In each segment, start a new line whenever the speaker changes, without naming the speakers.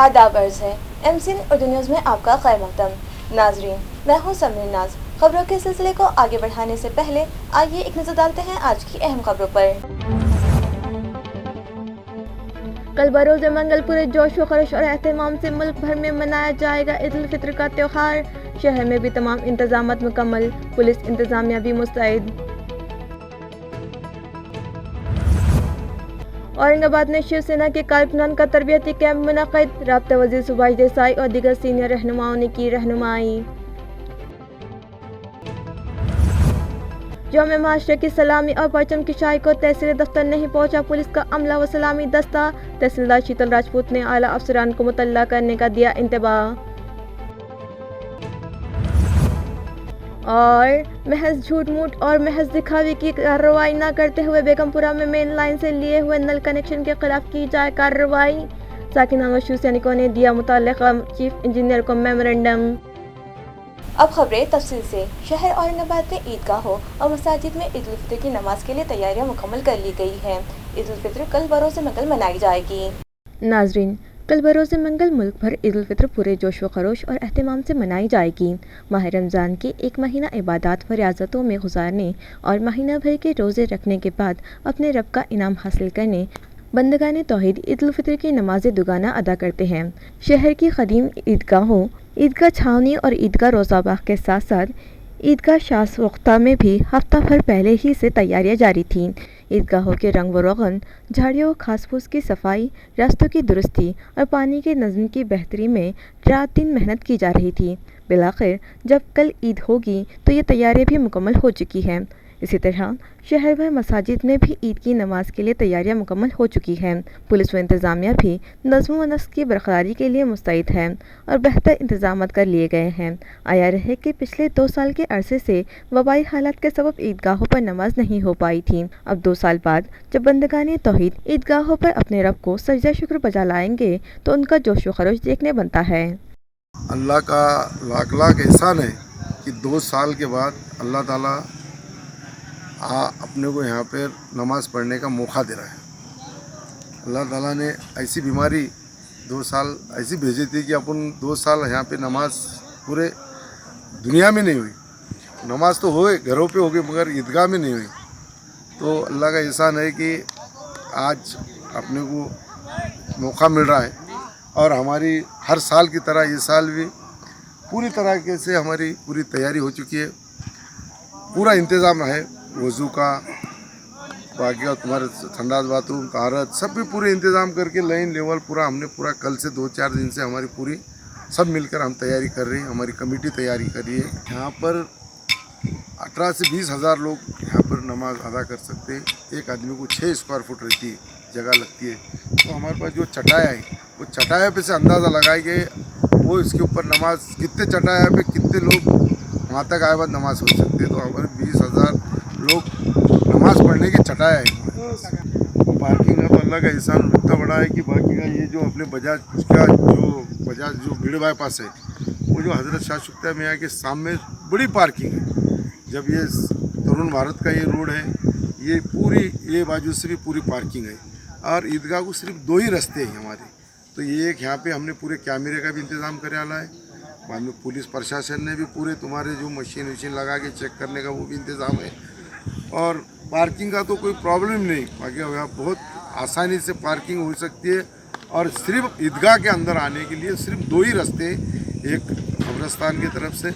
आदाब अर्ज़ है एमसीएन उर्दू न्यूज़ में आपका खैर मक़दम। नाजरीन, मैं हूँ समरीन नाज। खबरों के सिलसिले को आगे बढ़ाने से पहले आइए एक नज़र डालते हैं आज की अहम खबरों पर। कल बरोज़ मंगल पूरे जोश व खरोश और एहतमाम से मुल्क भर में मनाया जाएगा ईद उल फित्र का त्यौहार। शहर में भी तमाम इंतजामात मुकम्मल, पुलिस इंतजामिया भी मुस्तैद। औरंगाबाद में शिवसेना के कारकुनान का तरबियती कैंप मुनक़िद। राब्ता वज़ीर सुभाष देसाई और दीगर सीनियर रहनुमाओं ने की रहनुमाई। यौम महाशरे की सलामी और परचम की शाही को तहसील दफ्तर नहीं पहुंचा पुलिस का अमला व सलामी दस्ता। तहसीलदार शीतल राजपूत ने आला अफसरान को मुतल्ला करने का दिया इंतबाह। और महज झूठ मूठ और महज दिखावे की कार्रवाई न करते हुए बेगमपुरा में मेन लाइन से लिए हुए नल कनेक्शन के खिलाफ की जाए कार्रवाई। साकिनान व शिवसैनिकों ने दिया मुतल्लिका चीफ इंजीनियर को मेमोरेंडम। अब खबरें तफसील से। शहर औरंगाबाद में ईदगाहों और मसाजिद में ईद उल फित्र की नमाज के लिए तैयारियां मुकम्मल कर ली गई हैं। ईद उल फित्र कल बरोज़ मंगल मनाई जाएगी। नाजरीन, कल बरोज़ मंगल मुल्क भर ईद उल फित्र पूरे जोश व खरोश और एहतमाम से मनाई जाएगी। माह रमज़ान के एक महीना इबादत व रियाज़तों में गुजारने और महीना भर के रोज़े रखने के बाद अपने रब का इनाम हासिल करने बंदगान तौहीद ईद उल फित्र की नमाज दुगाना अदा करते हैं। शहर की क़दीम ईदगाहों, ईदगाह छावनी और ईदगाह रोज़ाबाग के साथ साथ ईदगाह शासवख्ता में भी हफ्ता भर पहले ही से तैयारियां जारी थीं। ईदगाहों के रंग व रोगन, झाड़ियों घास फूस की सफाई, रास्तों की दुरुस्ती और पानी के नज़म की बेहतरी में रात दिन मेहनत की जा रही थी। बिलाखिर जब कल ईद होगी तो ये तैयारियां भी मुकम्मल हो चुकी हैं। इसी तरह शहर भर मसाजिद में भी ईद की नमाज के लिए तैयारियां मुकम्मल हो चुकी हैं। पुलिस व इंतज़ामिया भी नज़्म व नस्क की बरकरारी के लिए मुस्तैद है और बेहतर इंतजाम कर लिए गए हैं। आया रहे कि पिछले 2 साल के अरसे से वबाई हालात के सबब ईदगाहों पर नमाज नहीं हो पाई थी। अब 2 साल बाद जब बंदगान तौहीद ईदगाहों पर अपने रब को सजदा शुक्र बजा लाएंगे तो उनका जोश व खरोश देखने बनता है।
अल्लाह का लाख लाख एहसान है कि 2 साल के बाद अल्लाह ताला अपने को यहाँ पर नमाज़ पढ़ने का मौका दे रहा है। अल्लाह ताला ने ऐसी बीमारी 2 साल ऐसी भेजी थी कि अपन 2 साल यहाँ पे नमाज पूरे दुनिया में नहीं हुई। नमाज तो होए घरों पे हो गई मगर ईदगाह में नहीं हुई। तो अल्लाह का एहसान है कि आज अपने को मौका मिल रहा है और हमारी हर साल की तरह इस साल भी पूरी तरीके से हमारी पूरी तैयारी हो चुकी है। पूरा इंतज़ाम है वज़ू का, बाकी और तुम्हारे संडास बाथरूम तारत सब भी पूरे इंतज़ाम करके लाइन लेवल पूरा हमने पूरा कल से 2-4 दिन से हमारी पूरी सब मिलकर हम तैयारी कर रहे हैं। हमारी कमेटी तैयारी कर रही है। यहाँ पर 18 से 20 हज़ार लोग यहाँ पर नमाज अदा कर सकते हैं। एक आदमी को 6 स्क्वायर फुट रहती है जगह लगती है। तो हमारे पास जो चटाया है वो चटाया पे से अंदाज़ा लगाए गए वो इसके ऊपर नमाज कितने चटाया पे कितने लोग वहाँ तक आए बाद नमाज हो सकते हैं। तो हमारे 20,000 लोग नमाज पढ़ने की चटाया है। पार्किंग का तो अल्लाह का एहसान इतना बड़ा है कि बाकी का ये जो अपने बजाज जो भीड़ बाईपास है वो जो हज़रत शाह शुक्ता मियाँ के सामने बड़ी पार्किंग है। जब ये तरुण भारत का ये रोड है ये पूरी ये बाजू से भी पूरी पार्किंग है और ईदगाह को सिर्फ 2 ही रास्ते हैं हमारे। तो ये एक यहाँ पे हमने पूरे कैमरे का भी इंतज़ाम कर डाला है। बाद में पुलिस प्रशासन ने भी पूरे तुम्हारे जो मशीन वशीन लगा के चेक करने का वो भी इंतज़ाम है। और पार्किंग का तो कोई प्रॉब्लम नहीं, बाकी यहाँ बहुत आसानी से पार्किंग हो सकती है। और सिर्फ ईदगाह के अंदर आने के लिए सिर्फ 2 ही रास्ते, एक कब्रस्तान की तरफ से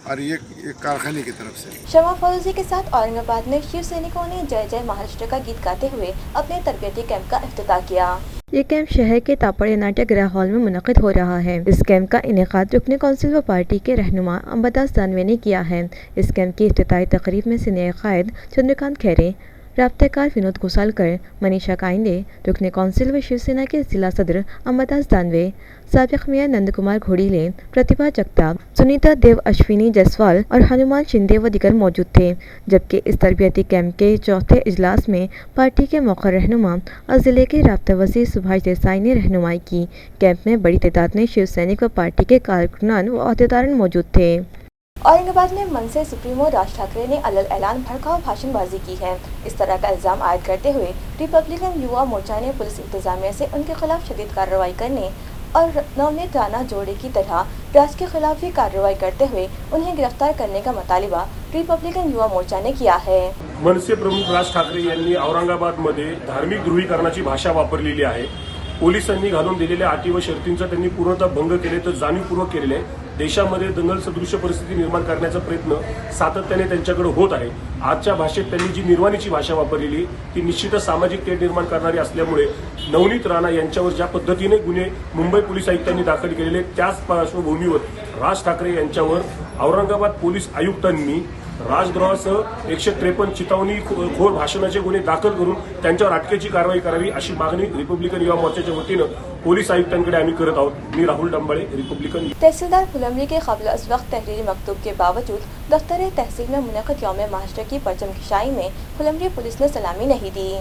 और एक कारखाने की तरफ से।
शमा फौजी के साथ औरंगाबाद में शिव सैनिकों ने जय जय महाराष्ट्र का गीत गाते हुए अपने तरबियती कैंप का इफ्तिताह किया। ये कैंप शहर के तापड़े नाट्यगृह हॉल में मुनक़िद हो रहा है। इस कैंप का इनेकाद रुकने कौंसिल व पार्टी के रहनुमा अंबादास दानवे ने किया है। इस कैंप की इफ्तिताही तकरीब में सीनियर कायद चंद्रकांत खैरे, राब्तेकार विनोद घोसालकर, मनीषा काइंदे, रुकने कौंसिल व शिवसेना के जिला सदर अंबादास दानवे, साबिक मेयर नंद कुमार घोड़ीले, प्रतिभा जगताप, सुनीता देव, अश्विनी जायसवाल और हनुमान शिंदे व दिगर मौजूद थे। जबकि इस तरबियती कैंप के चौथे इजलास में पार्टी के मौका रहनुमा और जिले के राब्ता वज़ीर सुभाष देसाई ने रहनुमाई की। कैंप में बड़ी तादाद में शिव सैनिक व पार्टी के कारकुनान व अहदेदारान मौजूद थे। औरंगाबाद में मनसे सुप्रीमो राज ठाकरे ने अलग ऐलान भड़काऊ भाषणबाजी की है। इस तरह का इल्जाम आयद करते हुए रिपब्लिकन युवा मोर्चा ने पुलिस इंतजामिया से उनके खिलाफ शदीद कार्रवाई करने और नवनीत राणा जोड़े की तरह राज के खिलाफ भी कार्रवाई करते हुए उन्हें गिरफ्तार करने का मुतालिबा रिपब्लिकन युवा मोर्चा ने किया है।
मनसे प्रमुख राज ठाकरे यांनी औरंगाबादमध्ये धार्मिक ध्रुवीकरणाची भाषा वापरलेली आहे। पोलिसांनी घालून दिलेल्या अटी व शर्तींचा त्यांनी पूर्णतः भंग केले तर जाणीवपूर्वक केलेले आहे। देशामध्ये दंगल सदृश परिस्थिती निर्माण करण्याचा प्रयत्न सातत्याने त्यांच्याकडे होत आहे। आजच्या भाषेत त्यांनी जी निर्वाणीची भाषा वापरलेली ती निश्चितच सामाजिक तेढ निर्माण करणारी असल्यामुळे नवनीत राणा यांच्यावर ज्या पद्धतीने गुन्हे मुंबई पोलीस आयुक्तांनी दाखल केलेले त्याच पार्श्वभूमीवर राज ठाकरे यांच्यावर औरंगाबाद पोलीस आयुक्तांनी राजद्रोहासह 153 चिथावणी खोर भाषणाचे गुन्हे दाखल करून त्यांच्यावर अटकेची कारवाई करावी अशी मागणी रिपब्लिकन युवा मोर्चाच्या वतीनं पोलीस आयुक्तांकडे आम्ही करत आहोत। मी राहुल डंबाळे, रिपब्लिकन।
तहसीलदार फुलंब्री के क़ब्ल अज़ वक्त तहरीरी मकतूब के बावजूद दफ्तर तहसील में मुनक़िद यौम महाराष्ट्र की परचम खिशाई में फुलंब्री पुलिस ने सलामी नहीं दी।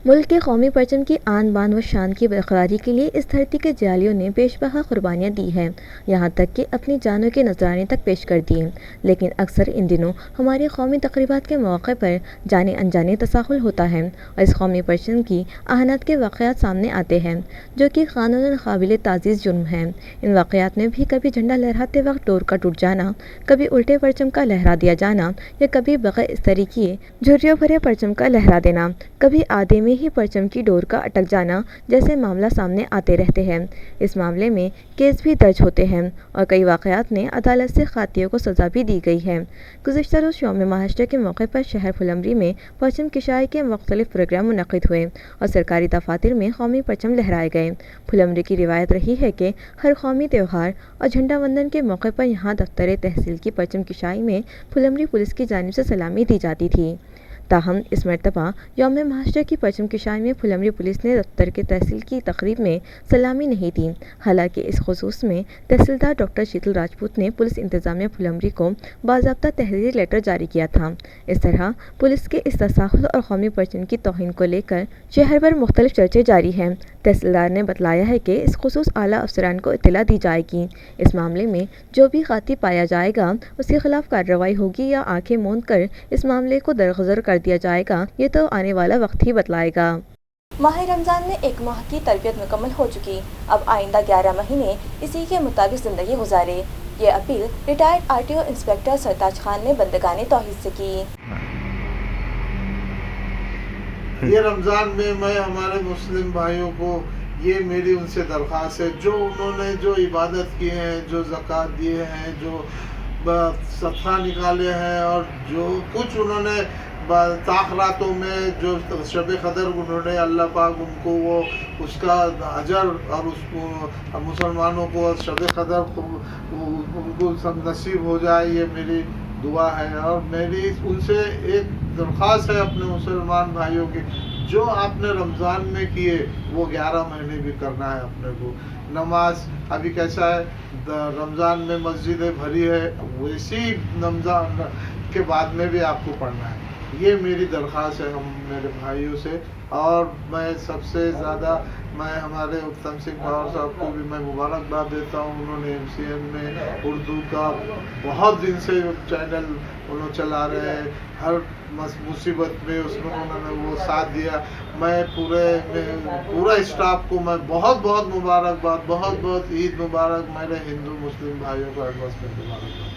मुल्क के कौमी परचम की आन बान व शान की बरकरारी के लिए इस धरती के जालियों ने बेशबहा कुर्बानियाँ दी हैं, यहाँ तक कि अपनी जानों के नजराने तक पेश कर दिए। लेकिन अक्सर इन दिनों हमारे कौमी तकरीबात के मौके पर जाने अनजाने तसाहुल होता है और इस कौमी परचम की आहनात के वाक़यात सामने आते हैं जो कि क़ानूनन काबिल ताज़ीज़ जुर्म हैं। इन वाक़यात में भी कभी झंडा लहराते वक्त डोर का टूट जाना, कभी उल्टे परचम का लहरा दिया जाना या कभी बग़ैर इस्तरी किए झुर्रियों भरे परचम का लहरा देना, कभी आधे में ही परचम की डोर का अटक जाना जैसे मामला सामने आते रहते हैं। इस मामले में केस भी दर्ज होते हैं और कई वाक़यात में अदालत से खातियों को सज़ा भी दी गई है। गुज़िश्ता रोज़ यौम महाराष्ट्र के मौके पर शहर फुलंब्री में परचम किशाई के मुख्तलिफ प्रोग्राम मुनक़िद हुए और सरकारी दफातर में कौमी परचम लहराए गए। फुलंब्री की रिवायत रही है कि हर कौमी त्यौहार और झंडा वंदन के मौके पर यहाँ दफ्तर तहसील की परचम किशाई में फुलंब्री पुलिस की जानिब से सलामी दी जाती थी। ताहम इस मरतबा यौम महाराष्ट्र की परचम किशाई में फुलंब्री पुलिस ने दफ्तर के तहसील की तकरीब में सलामी नहीं दी। हालांकि इस खुसूस में तहसीलदार डॉक्टर शीतल राजपूत ने पुलिस इंतजामिया फुलंब्री को बाज़ाब्ता तहरीरी लेटर जारी किया था। इस तरह पुलिस के इस तसाहुल और कौमी परचम की तौहीन को लेकर शहर भर मुख्तलिफ चर्चे जारी हैं। तहसीलदार ने बतलाया है कि इस खुसूस आला अफसरान को इत्तला दी जाएगी। इस मामले में जो भी खाती पाया जाएगा उसके खिलाफ कार्रवाई होगी या आंखें मूंद कर इस मामले को दरगुजर कर दिया जाएगा, ये तो आने वाला वक्त ही बतलाएगा। माह रमज़ान में एक माह की तरबियत मुकम्मल हो चुकी, अब आइंदा 11 महीने इसी के मुताबिक ज़िंदगी गुजारे, ये अपील रिटायर्ड RTO इंस्पेक्टर सरताज खान ने बंदगाने तौहीद से की।
ये रमज़ान में मैं हमारे मुस्लिम भाइयों को ये मेरी उनसे दरख्वास्त है, जो उन्होंने जो इबादत किए हैं, जो ज़कात दिए हैं, जो सदका निकाले हैं और जो कुछ उन्होंने ताख़रातों में जो शब क़दर उन्होंने अल्लाह पाक उनको वो उसका अजर और उसको मुसलमानों को शब क़दर उनको सब नसीब हो जाए, ये मेरी दुआ है। और मेरी उनसे एक दरख्वास्त है अपने मुसलमान भाइयों की, जो आपने रमज़ान में किए वो 11 महीने भी करना है अपने को। नमाज अभी कैसा है, रमज़ान में मस्जिदें भरी है, वैसी रमज़ान के बाद में भी आपको पढ़ना है। ये मेरी दरख्वास्त है हम मेरे भाइयों से। और मैं सबसे ज़्यादा मैं हमारे उत्तम सिंह पवार साहब को भी मैं मुबारकबाद देता हूँ। उन्होंने MCN में उर्दू का बहुत दिन से चैनल उन्होंने चला रहे हैं, हर मुसीबत में उसमें उन्होंने वो साथ दिया। मैं पूरा स्टाफ को मैं बहुत बहुत मुबारकबाद, बहुत बहुत ईद मुबारक मेरे हिंदू मुस्लिम भाइयों को एडवांस में मुबारकबाद।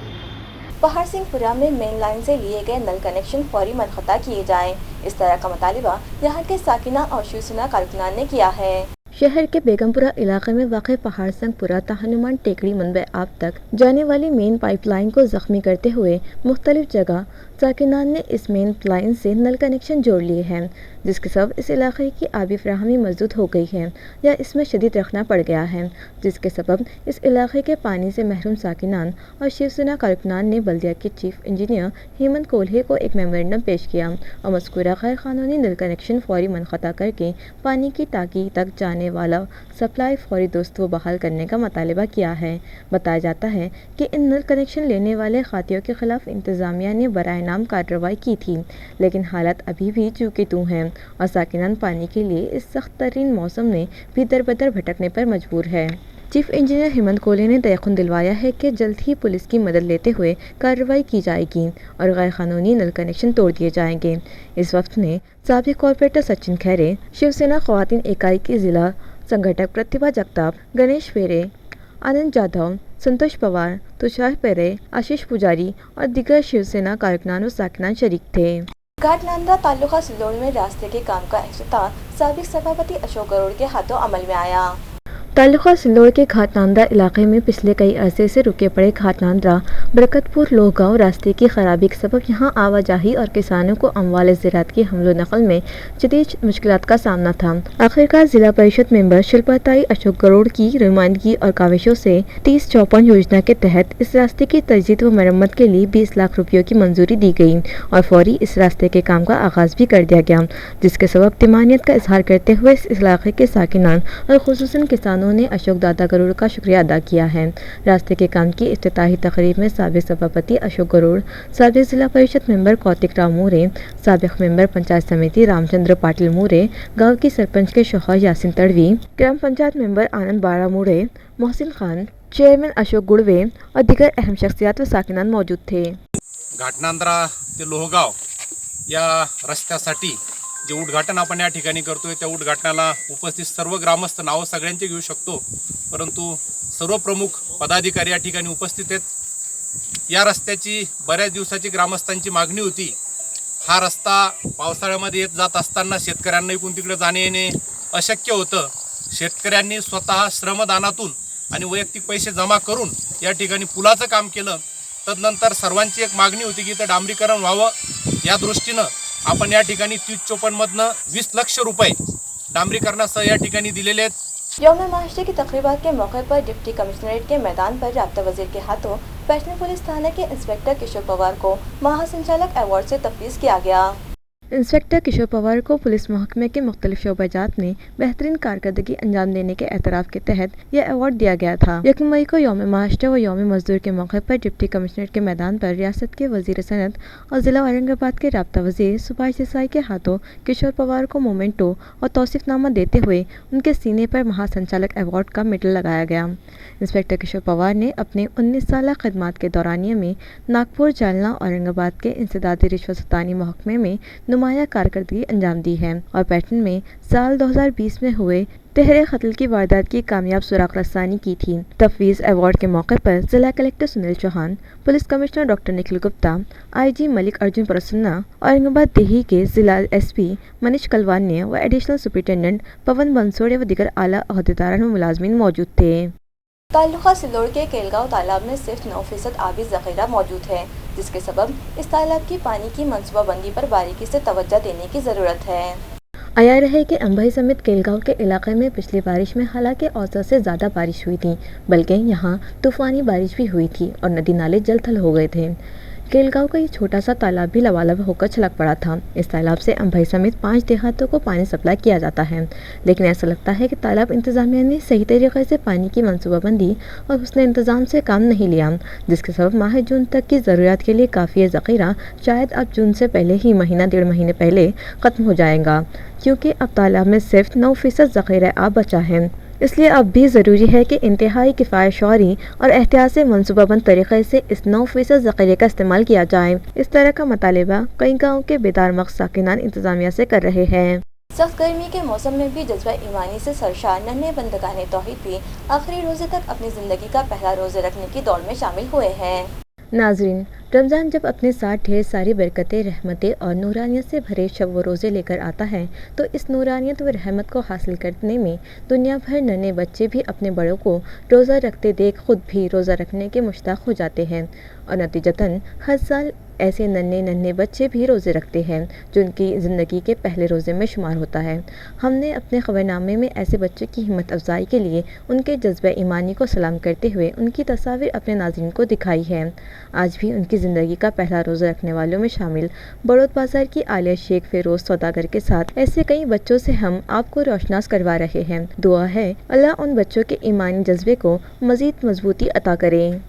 पहाड़ सिंहपुरा में मेन लाइन से लिए गए नल कनेक्शन फौरी मनक़ता किए जाएं, इस तरह का मुतालिबा यहाँ के साकिना और शिवसेना कारकुनान ने किया है। शहर के बेगमपुरा इलाके में वाक़ पहाड़ सिंहपुरा हनुमान टेकड़ी मनबे आब तक जाने वाली मेन पाइपलाइन को ज़ख्मी करते हुए मुख्तलिफ जगह साकिनान ने इस मेन लाइन से नल कनेक्शन जोड़ लिए हैं, जिसके सबब इस इलाके की आबी फराहमी मजदूद हो गई है या इसमें शदीद रखना पड़ गया है, जिसके सबब इस इलाके के पानी से महरूम साकिनान और शिवसेना कारकुनान ने बल्दिया के चीफ इंजीनियर हेमंत कोल्हे को एक मेमोरेंडम पेश किया और मज़कूरा गैर कानूनी नल कनेक्शन फौरी मनक़ता करके पानी की टाँकी तक जाने वाला सप्लाई फौरी दुरुस्त व बहाल करने का मुतालबा किया है। बताया जाता है कि इन नल कनेक्शन लेने वाले खातियों के खिलाफ इंतज़ामिया ने बराए नाम कार्रवाई की थी, लेकिन हालत अभी भी चू की तू हैं और साकिनान पानी के लिए इस सख्त तरीन मौसम में भी दर-बदर भटकने पर मजबूर है। चीफ इंजीनियर हेमंत कोल्हे ने तयक़ुन दिलवाया है कि जल्द ही पुलिस की मदद लेते हुए कार्रवाई की जाएगी और गैर कानूनी नल कनेक्शन तोड़ दिए जाएंगे। इस वक्त में साबिक़ कॉर्पोरेटर सचिन खैरे, शिवसेना ख़वातीन इकाई की ज़िला संघटक प्रतिभा जगताप, गणेश फेरे, आनंद जाधव, संतोष पवार, तुषार पेरे, आशीष पुजारी और दीगर शिवसेना कारकुनान व साकिनान शरीक थे। घाटनांद्रा तालुका सिल्लोड़ में रास्ते के काम का इफ्तिताह साबिक सभापति अशोक गरुड़ के हाथों अमल में आया। तालुका सिल्लोड़ के घाटनांद्रा इलाके में पिछले कई अरसे से रुके पड़े घाटनांद्रा बरकतपुर लोहगांव रास्ते की खराबी के सबब यहां आवाजाही और किसानों को अमवाल ज़राअत की हमलो नकल में शदीद मुश्किलात का सामना था। आखिरकार जिला परिषद मेंबर शिल्पाताई अशोक गरुड़ की नुमाइंदगी और काविशों से 3054 योजना के तहत इस रास्ते की तजदीद व मरम्मत के लिए 20 लाख रुपयों की मंजूरी दी गई और फौरी इस रास्ते के काम का आगाज भी कर दिया गया, जिसके सबब तिमानियत का इजहार करते हुए इस इलाके के साकिनान और खुसूसन किसानों ने अशोक दादा गरुड़ का शुक्रिया अदा किया है। रास्ते के काम की इफ्तिताही तकरीब में साबिक सभापति अशोक गरुड़, साबिक जिला परिषद मेंबर कौतिक राव मूरे, साबिक मेंबर पंचायत समिति रामचंद्र पाटिल मूरे, गांव की सरपंच के शौहर यासिन तड़वी, ग्राम पंचायत मेंबर आनंद बाड़ा मूरे, मोहसिन खान, चेयरमैन अशोक गुड़वे और दीगर अहम शख्सियात व साकिनान मौजूद थे।
घाटनांद्रा ते लोहगाव या रस्त्यासाठी जे उद्घाटन आपण या ठिकाणी करतोय त्या उद्घाटनाला उपस्थित सर्व ग्रामस्थ नावं सगळ्यांचे घेऊ शकतो, परंतु सर्व प्रमुख पदाधिकारी या ठिकाणी उपस्थित आहेत। या रस्त्याची बऱ्याच दिवसाची ग्रामस्थांची मागणी होती। हा रस्ता पावसाळ्यामध्ये येत जात असताना शेतकऱ्यांना इकडून तिकडे जाणे येणे अशक्य होतं। शेतकऱ्यांनी स्वतः श्रमदानातून आणि वैयक्तिक पैसे जमा करून या ठिकाणी पुलाचं काम केलं। तदनंतर सर्वांची एक मागणी होती की ते डांबरीकरण व्हावं, या दृष्टीनं आपण या ठिकाणी 3054 मधनं 20 लाख रुपये डांबरीकरणासह या ठिकाणी दिलेले आहेत।
यौम माशरे की तकरीबात के मौके पर डिप्टी कमिश्नरेट के मैदान पर राब्ता वजीर के हाथों पैशनी पुलिस थाने के इंस्पेक्टर किशोर पवार को महासंचालक अवार्ड से तफवीज़ किया गया। इंस्पेक्टर किशोर पवार को पुलिस महकमे के मुख्तलिफ शोबाजात में बेहतरीन कारकर्दगी अंजाम देने के एतराफ़ के तहत यह अवार्ड दिया गया था। 1 मई को यौम माशरे व यौम मजदूर के मौके पर डिप्टी कमिश्नरेट के मैदान पर रियासत के वजीर सनत और ज़िला औरंगाबाद के राब्ता वजीर सुभाष देसाई के हाथों किशोर पवार को मोमेंटो और तौसीफनामा देते हुए उनके सीने पर महासंचालक अवार्ड का मेडल लगाया गया। इंस्पेक्टर किशोर पवार ने अपने 19 साल खदमात के दौरानिया में नागपुर, जालना, औरंगाबाद के इंसदादी रिश्वत-सतानी महकमे में नुमाया कारकर्दगी अंजाम दी है और पैटर्न में साल 2020 में हुए तहरे कत्ल की वारदात की कामयाब सुराग रसानी की थी। तफवीज़ अवार्ड के मौके पर जिला collector Sunil Chauhan, police commissioner doctor Nikhil Gupta, IG Malik Arjun Prasanna, Aurangabad देही के जिला SP मनीष कलवान्य व एडिशनल सुपरिटेंडेंट पवन बंसोड़े व दीगर आला अहदेदारान व मुलाजमीन मौजूद थे। तालुका सिल्लोड़ के केलगांव तालाब में सिर्फ 9% आबी ज़ख़ीरा मौजूद है, जिसके सबब इस तालाब की पानी की मनसूबाबंदी पर बारीकी से तवज्जो देने की ज़रूरत है। आया रहे कि अंबई समेत केलगांव के इलाके में पिछली बारिश में हालांकि औसत से ज़्यादा बारिश हुई थी, बल्कि यहाँ तूफ़ानी बारिश भी हुई थी और नदी नाले जल थल हो गए थे। केलगांव का ये छोटा सा तालाब भी लबालब होकर छलक पड़ा था। इस तालाब से अंबई समेत 5 देहातों को पानी सप्लाई किया जाता है, लेकिन ऐसा लगता है कि तालाब इंतज़ामिया ने सही तरीके से पानी की मनसूबाबंदी और हुस्न इंतज़ाम से काम नहीं लिया, जिसके सबब माह जून तक की ज़रूरत के लिए काफ़ी ज़ख़ीरा शायद अब जून से पहले ही महीना 1.5 महीने पहले ख़त्म हो जाएगा, क्योंकि अब तालाब में सिर्फ 9% ज़ख़ीरा अब बचा है। इसलिए अब भी ज़रूरी है कि इंतहाई किफ़ायत शौरी और एहतियात से मनसूबाबंद तरीक़े से इस 9% ज़ख़ीरे का इस्तेमाल किया जाए। इस तरह का मुतालिबा कई गाँव के बेदार मग़ज़ साकिनान इंतज़ामिया से कर रहे हैं। सख्त गर्मी के मौसम में भी जज्बा ईमानी से सरशार नन्हे बंदगाने तौहीद भी आखिरी रोज़े तक अपनी ज़िंदगी का पहला रोज़े रखने की दौड़ में शामिल हुए हैं। नाज़रीन, रमज़ान जब अपने साथ ढेर सारी बरकतें, रहमतें और नूरानियत से भरे शब व रोज़े लेकर आता है, तो इस नूरानियत व रहमत को हासिल करने में दुनिया भर नन्हे बच्चे भी अपने बड़ों को रोज़ा रखते देख खुद भी रोज़ा रखने के मुश्ताक़ हो जाते हैं और नतीजतन हर साल ऐसे नन्हे बच्चे भी रोज़े रखते हैं, जो उनकी ज़िंदगी के पहले रोज़े में शुमार होता है। हमने अपने ख़बरनामे में ऐसे बच्चों की हिम्मत अफजाई के लिए उनके जज्बा ईमानी को सलाम करते हुए उनकी तस्वीर अपने नाज़रीन को दिखाई है। आज भी उनकी ज़िंदगी का पहला रोज़ा रखने वालों में शामिल बड़ौद बाज़ार की आलिया शेख फ़िरोज़ सौदागर के साथ ऐसे कई बच्चों से हम आपको रोशनास करवा रहे हैं। दुआ है अल्लाह उन बच्चों के ईमानी जज्बे को मज़ीद मजबूती अता करें।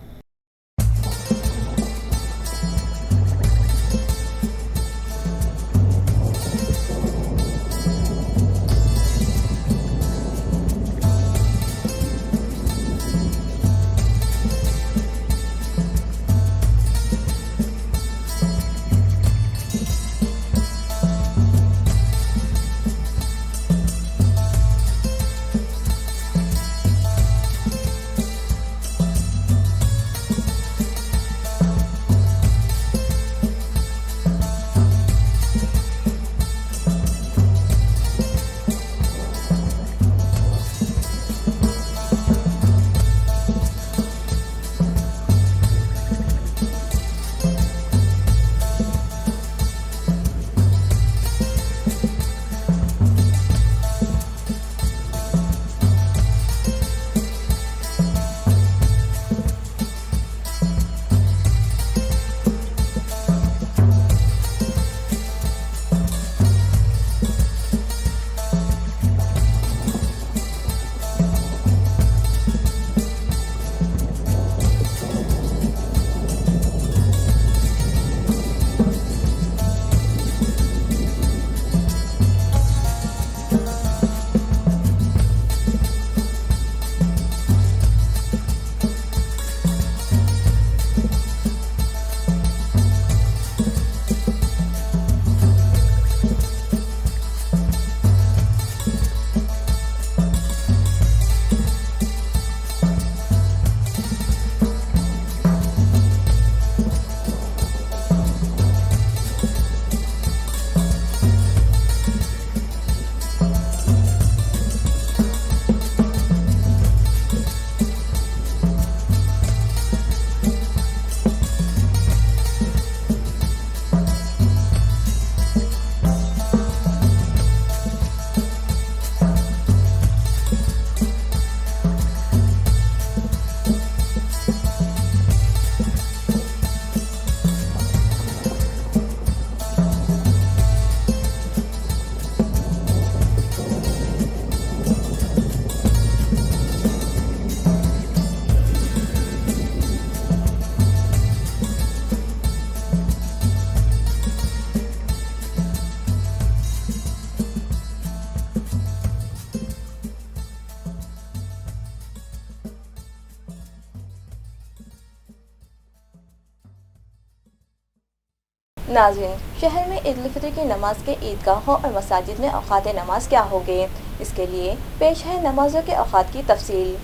नाज़रीन, शहर में ईद उल फितर की नमाज के ईदगाहों और मसाजिद में औक़ात नमाज क्या होंगे, इसके लिए पेश है नमाजों के औक़ात की तफसील।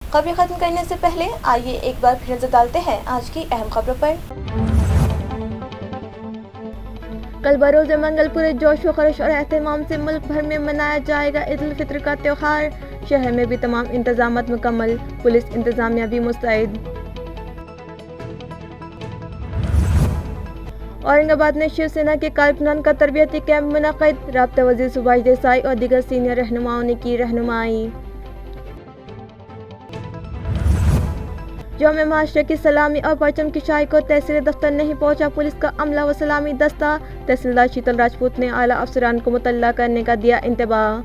खबरें ख़त्म करने से पहले आइए एक बार फिर नजर डालते हैं आज की अहम खबरों पर। कल बरोज़ मंगल पूरे जोश व खरोश और एहतमाम से मुल्क भर में मनाया जाएगा ईद उल फितर का त्यौहार। शहर में भी तमाम इंतजामात मुकम्मल, पुलिस इंतजामिया भी मुस्तैद। औरंगाबाद में शिवसेना के कारकुनान का तरबियती कैंप मुनक़िद, राब्ता वज़ीर सुभाष देसाई और दीगर सीनियर रहनुमाओं ने की रहनुमाई। जौमे माशरे की सलामी और परचम की शाही को तहसील दफ्तर नहीं पहुंचा पुलिस का अमला व सलामी दस्ता। तहसीलदार शीतल राजपूत ने आला अफसरान को मुतल्ला करने का दिया इंतबाह।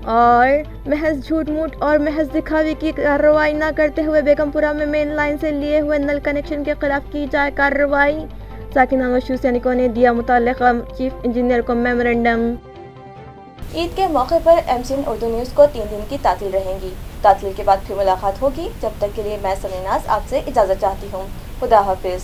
और महज झूठ मूठ और महज दिखावे की कार्रवाई न करते हुए बेगमपुरा में मेन लाइन से लिए हुए नल कनेक्शन के खिलाफ की जाए कार्रवाई। साकिनान व शिवसैनिकों ने दिया मुतल्लिका चीफ इंजीनियर को मेमोरेंडम। ईद के मौके पर MCN उर्दू न्यूज़ को 3 दिन की तातील रहेंगी। तातील के बाद फिर मुलाकात होगी। जब तक के लिए मैं समीनाज आपसे इजाज़त चाहती हूँ। खुदा हाफिज़।